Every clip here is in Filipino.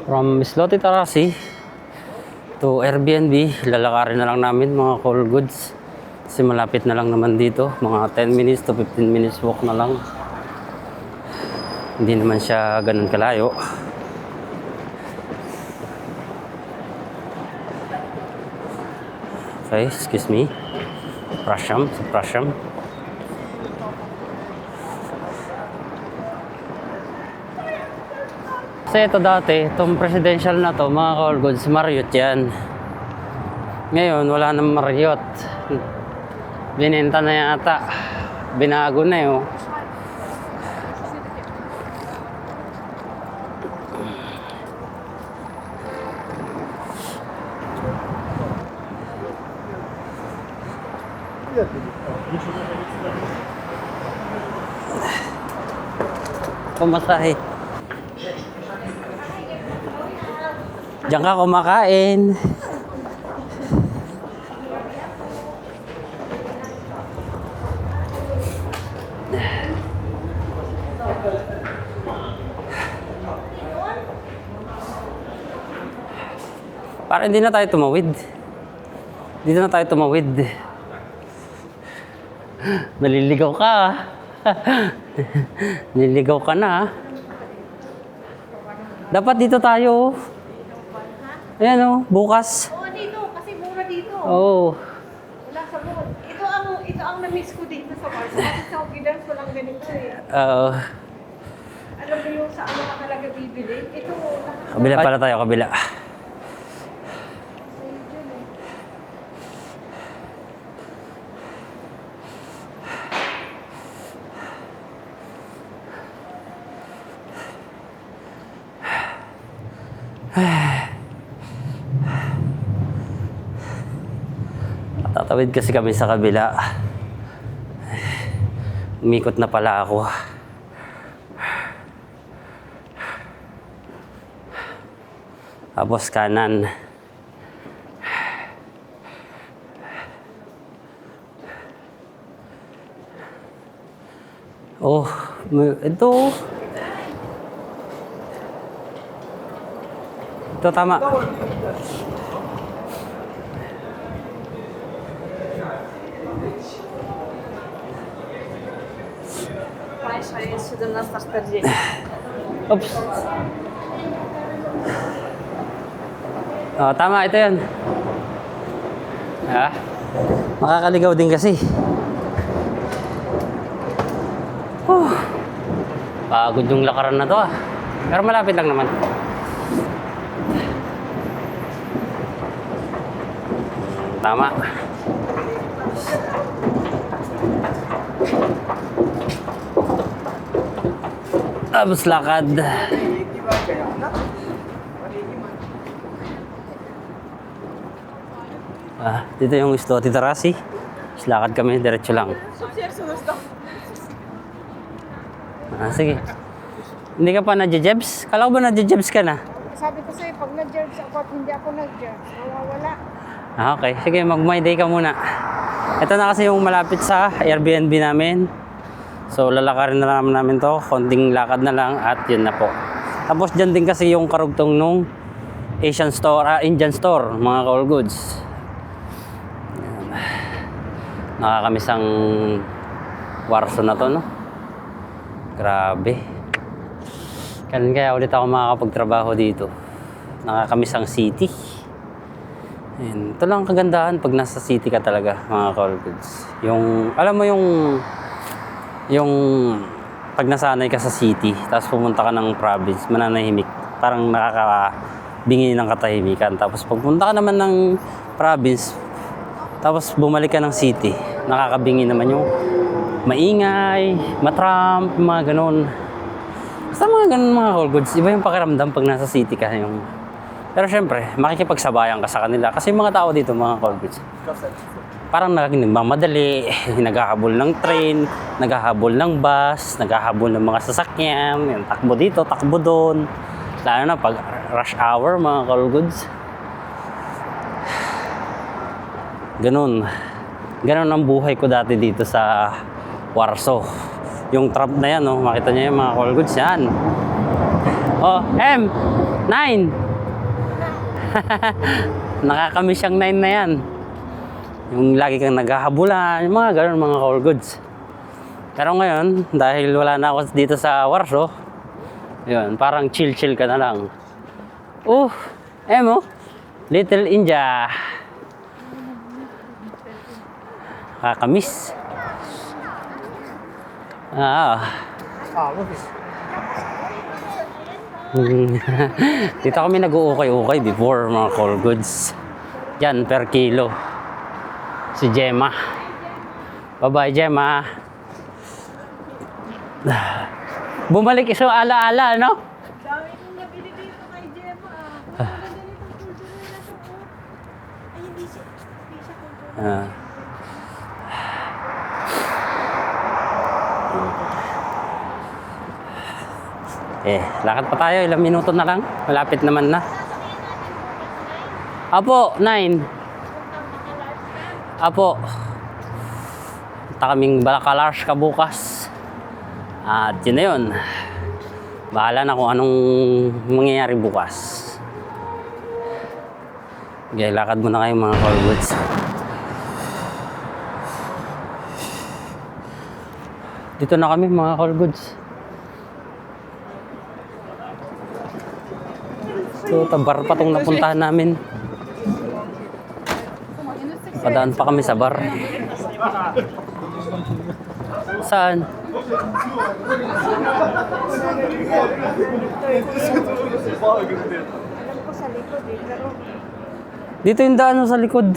From Islote Tarasi to Airbnb, lalakarin na lang namin mga call goods. Kasi malapit na lang naman dito, mga 10 minutes to 15 minutes walk na lang. Hindi naman siya ganun kalayo. Okay, excuse me. Prasham. Kasi ito dati, itong presidential na to, mga call goods, Marriott yan. Ngayon, wala nang Marriott. Binenta na yata. Binago na yun. Pumasahe. Diyan ka kumakain. Para hindi na tayo tumawid. Dito na tayo tumawid. Naliligaw ka. Naliligaw ka na. Dapat dito tayo. Ayan o, bukas. Oo, dito. Kasi mura dito. Oo. Wala sa mall. Ito ang na-miss ko dito sa Mars. Kasi sa Okidans ko lang ganito eh. Alam mo yung saan mo ka talaga bibili? Ito. Kabila pala tayo, kabila. Tatawid kasi kami sa kabila. Umikot na pala ako. Tapos kanan. Oh, ito. Ito tama. Oops. Oh, tama, ito yan. Ah, makakaligaw din kasi. Pagod yung lakaran na to ah. Pero malapit lang naman. Tama. Tapos lakad. Dito yung Islote Tarasi. Lakad kami, diretso lang. Sige. Hindi ka pa nadjebs? Kala ko ba nadjebs ka na? Sabi ko sa'yo, pag na-jerbs ako at hindi ako nag-jerbs, mawawala. Okay. Sige, mag-my day ka muna. Ito na kasi yung malapit sa Airbnb namin. So, lalakarin na namin to. Konting lakad na lang at yun na po. Tapos dyan din kasi yung karugtong nung Asian store, Indian store, mga call goods. Nakakamiss ang Warsaw na to, no? Grabe. Kaya ulit ako makakapagtrabaho dito. Nakakamiss ang city. Ayan. Ito lang kagandahan pag nasa city ka talaga, mga call goods. Yung, alam mo yung pag nasanay ka sa city, tapos pumunta ka ng province, mananahimik. Parang nakakabingi ng katahimikan. Tapos pagpunta ka naman ng province, tapos bumalik ka ng city, nakakabingi naman yung maingay, matramp, mga ganun. Basta mga ganun mga call goods, iba yung pakiramdam pag nasa city ka. Pero syempre, makikipagsabayan ka sa kanila. Kasi yung mga tao dito, mga call goods, parang nagmamadali, naghahabol ng train, naghahabol ng bus, naghahabol ng mga sasakyan, yung takbo dito, takbo doon. Lalo na pag rush hour, mga call goods. Ganun ang buhay ko dati dito sa Warsaw. Yung trap na yan, no? Makita niyo yung mga call goods yan. Oh, M. 9. Nakakamiss yung 9 na yan. Yung lagi kang naghahabulan, yung mga ganun, mga call goods. Pero ngayon, dahil wala na ako dito sa Warsaw, yun, parang chill-chill ka na lang. M, oh. Little India. Kakamiss. Dito kami nag-uukay-ukay before, mga call goods. Yan, per kilo. Si Gemma. Bye-bye, Gemma. Bumalik isang ala-ala, no? Dami kong nabili dito kay Gemma. Maganda nitong kultura na to. Ay, hindi siya kultura. Lakad pa tayo. Ilang minuto na lang. Malapit naman na. Apo, 9. Apo. Punta kaming Balakalars ka bukas. At yun na yun. Bahala na kung anong mangyayari bukas. Okay, lakad muna kayo mga call goods. Dito na kami mga call goods. So, tabar pa itong napuntahan namin. Padaan pa kami sa bar. Saan? Alam ko sa likod eh, pero Dito yung daan sa likod.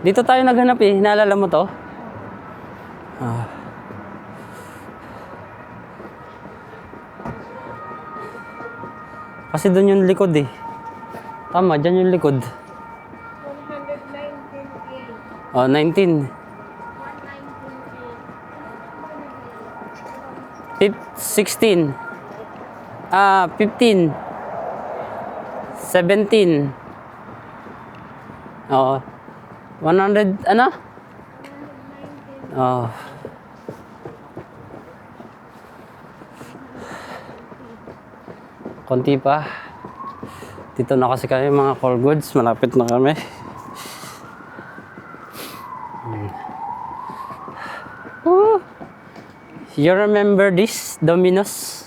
Dito tayo naghanap eh. Naalala mo to? Kasi doon yung likod eh. Tama, dyan yung likod. 119A. Oh, 19. 16. 15. 17. Oo. 100, ano? Oh. Konti pa. Dito na kasi kami mga call goods. Malapit na kami. You remember this, Domino's?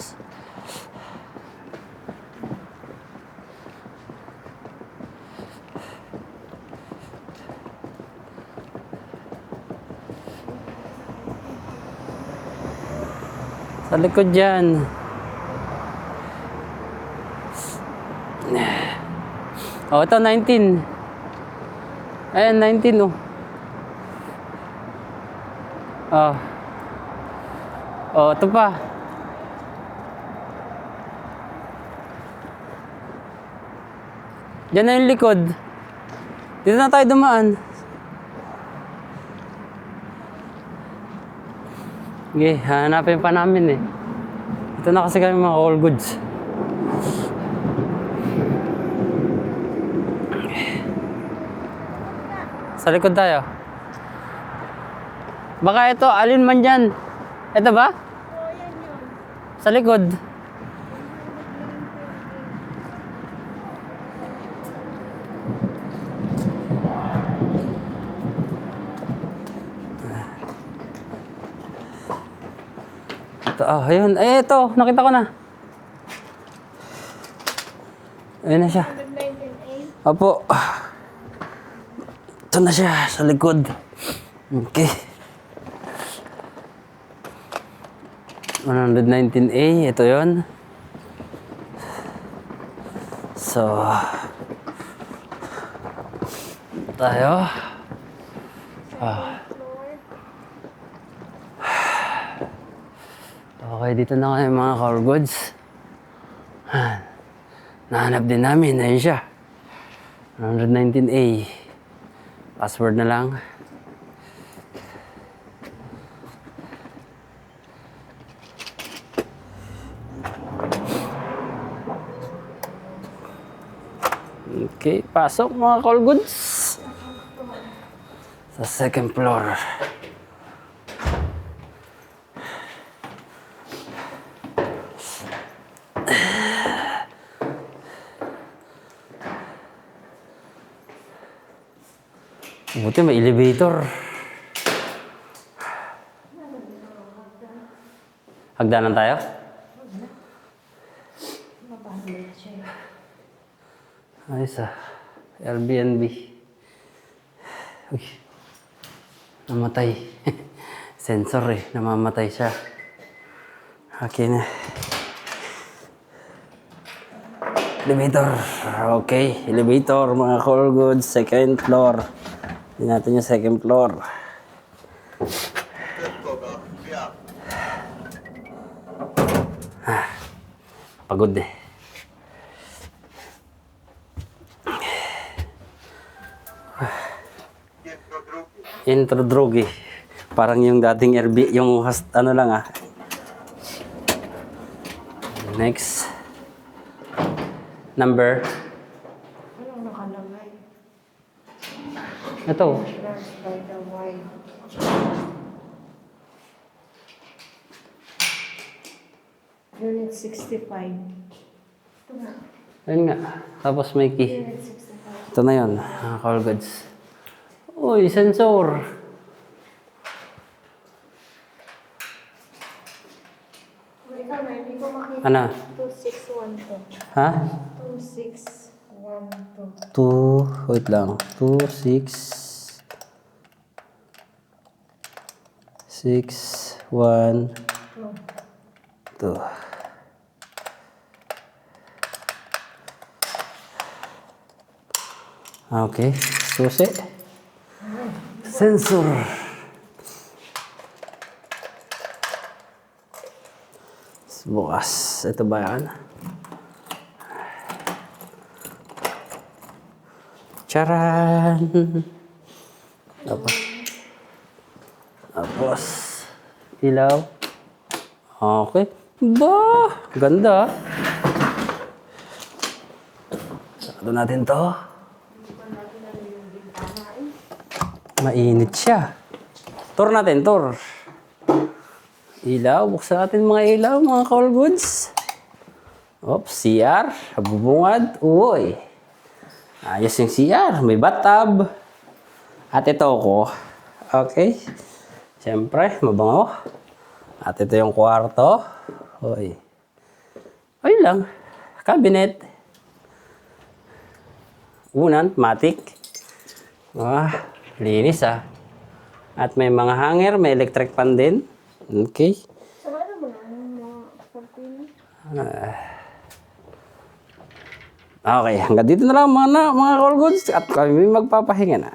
Sa likod dyan. Oh, ito 19. Ayan, 19 oh. Oh. Oh, ito pa. Diyan na yung likod. Dito na tayo dumaan. Okay, hanapin pa namin eh. Ito na kasi kami mga all goods. Sa likod tayo. Baka ito, alin man dyan. Ito ba? Sa likod. Ito, ayun. Ito, nakita ko na. Ayun na siya. 119A. Opo. Ito na siya, sa likod. Okay. 119A, ito yon. So, tayo. Okay, dito na kayo mga car goods. Nahanap din namin, ayun siya. 119A. Password na lang. Okay, pasok mga call goods. Sa second floor. Buti may elevator. Hagdanan tayo? Ayos ah. Airbnb. Uy. Namatay. Sensor eh. Namamatay siya. Okay na. Elevator. Okay. Elevator mga call goods. Second floor. Hindi natin yung second floor. Pagod eh. Intro drogi. Parang yung dating RB, yung host, ano lang ah. Next. Number. Anong nakalagay? Ito. Entrance by the wide. Unit 65. Ito nga. Ayun nga. Tapos may key. Unit 65. Ito na yun. Call goods. Uy, sensor. Ikaw na, hindi ko makita. Ano? 2612. Ha? 2612. Wait lang. 2 Okay. Susi. Sensor. Bukas. Ito ba yan? Charan! Tapos, ilaw. Okay. Ba! Ganda. Sarado natin to. Mainit siya. Tour natin, tour. Ilaw. Buksan natin mga ilaw, mga call goods. Oops, CR. Bubungad. Uy. Ayos yung CR. May bathtub. At ito ko. Okay. Siyempre, mabango. At ito yung kwarto. Uy. Ayun lang. Cabinet. Unan, matic. Ah, linis ah. At may mga hanger, may electric fan din. Okay. Sarado mo na yung mga cortina. Okay, hanggang dito na lang mga call goods at kami magpapahinga na.